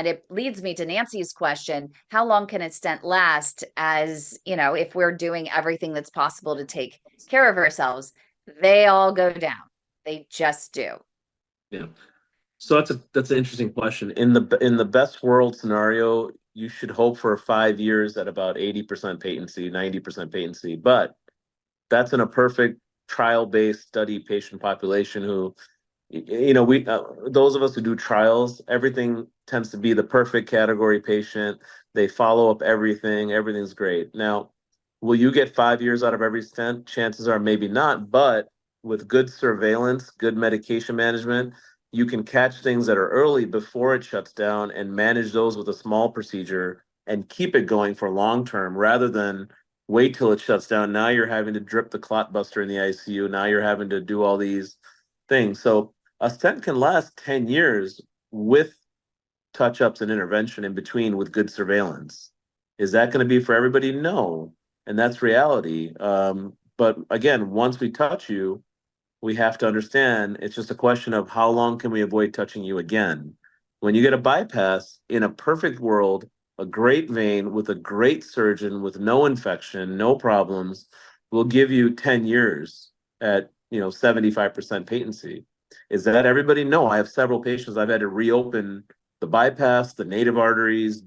And it leads me to Nancy's question, how long can a stent last as, if we're doing everything that's possible to take care of ourselves? They all go down. They just do. Yeah. So that's an interesting question. In the best world scenario, you should hope for 5 years at about 80% patency, 90% patency. But that's in a perfect trial-based study patient population who, we those of us who do trials, everything tends to be the perfect category patient. They follow up everything. Everything's great. Now, will you get 5 years out of every stent? Chances are maybe not, but with good surveillance, good medication management, you can catch things that are early before it shuts down and manage those with a small procedure and keep it going for long term rather than wait till it shuts down. Now you're having to drip the clot buster in the ICU. Now you're having to do all these things. So a stent can last 10 years with touch ups and intervention in between with good surveillance. Is that going to be for everybody? No. And that's reality. But again, once we touch you, we have to understand it's just a question of how long can we avoid touching you again. When you get a bypass in a perfect world, a great vein with a great surgeon with no infection, no problems, will give you 10 years at 75% patency. Is that everybody? No, I have several patients I've had to reopen the bypass, the native arteries,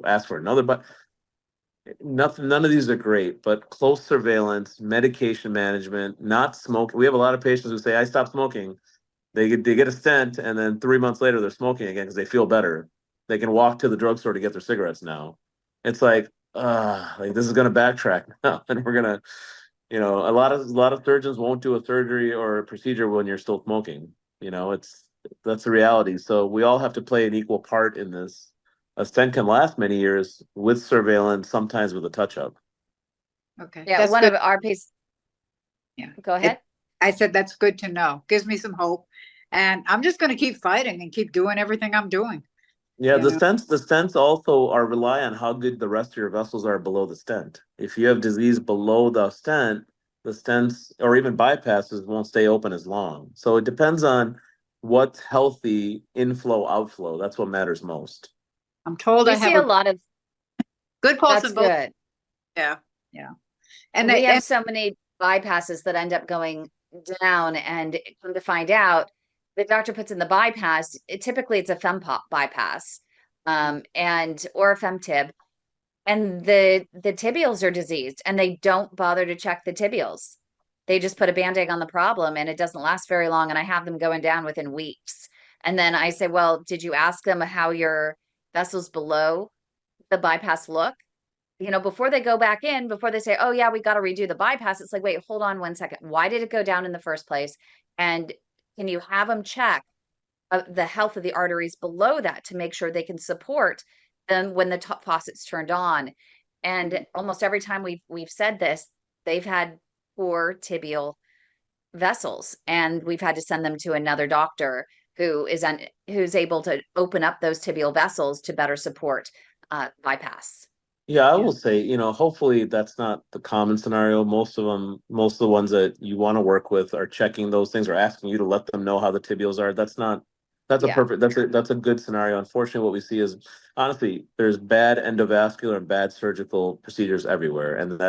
ask for another, but none of these are great, but close surveillance, medication management, not smoke. We have a lot of patients who say, I stopped smoking. They get a stent, and then 3 months later, they're smoking again because they feel better. They can walk to the drugstore to get their cigarettes now. It's like this is going to backtrack now, and we're gonna, a lot of surgeons won't do a surgery or a procedure when you're still smoking. That's the reality. So we all have to play an equal part in this. A stent can last many years with surveillance, sometimes with a touch-up. Okay. Yeah, that's one good. of our patients. Yeah. Go ahead. I said that's good to know. Gives me some hope. And I'm just going to keep fighting and keep doing everything I'm doing. Yeah, the stents also rely on how good the rest of your vessels are below the stent. If you have disease below the stents or even bypasses won't stay open as long. So it depends on what's healthy inflow, outflow. That's what matters most. I'm told We I see have a lot of good pulse that's in both. good. Yeah. Yeah. And we have so many bypasses that end up going down, and come to find out, the doctor puts in the bypass. Typically, it's a fem-pop bypass, or a femtib, and the tibials are diseased, and they don't bother to check the tibials. They just put a Band-Aid on the problem, and it doesn't last very long. And I have them going down within weeks. And then I say, well, did you ask them how your vessels below the bypass look? Before they go back in, before they say, oh yeah, we got to redo the bypass. It's like, wait, hold on 1 second. Why did it go down in the first place? And can you have them check the health of the arteries below that to make sure they can support them when the top faucet's turned on? And almost every time we've said this, they've had poor tibial vessels, and we've had to send them to another doctor who's able to open up those tibial vessels to better support bypass. Yeah, I will say, hopefully that's not the common scenario. Most of the ones that you want to work with are checking those things or asking you to let them know how the tibials are. That's a good scenario. Unfortunately, what we see is honestly, there's bad endovascular and bad surgical procedures everywhere. And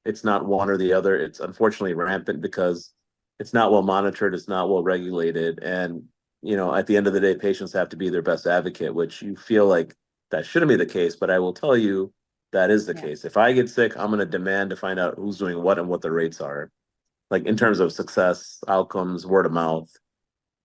it's not one or the other. It's unfortunately rampant because it's not well monitored, it's not well regulated. And, at the end of the day, patients have to be their best advocate, which you feel like that shouldn't be the case, but I will tell you that is the case. If I get sick, I'm going to demand to find out who's doing what and what the rates are, like in terms of success, outcomes, word of mouth.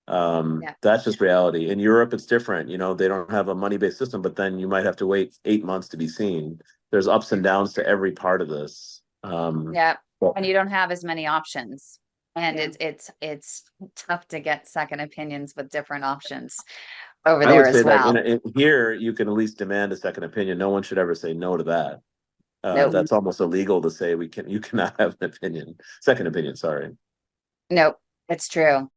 That's just reality. In Europe, it's different. They don't have a money-based system, but then you might have to wait 8 months to be seen. There's ups and downs to every part of this. And you don't have as many options. And it's tough to get second opinions with different options over there as well. Here, you can at least demand a second opinion. No one should ever say no to that. Nope. That's almost illegal to say you cannot have an opinion, second opinion, sorry. Nope, it's true.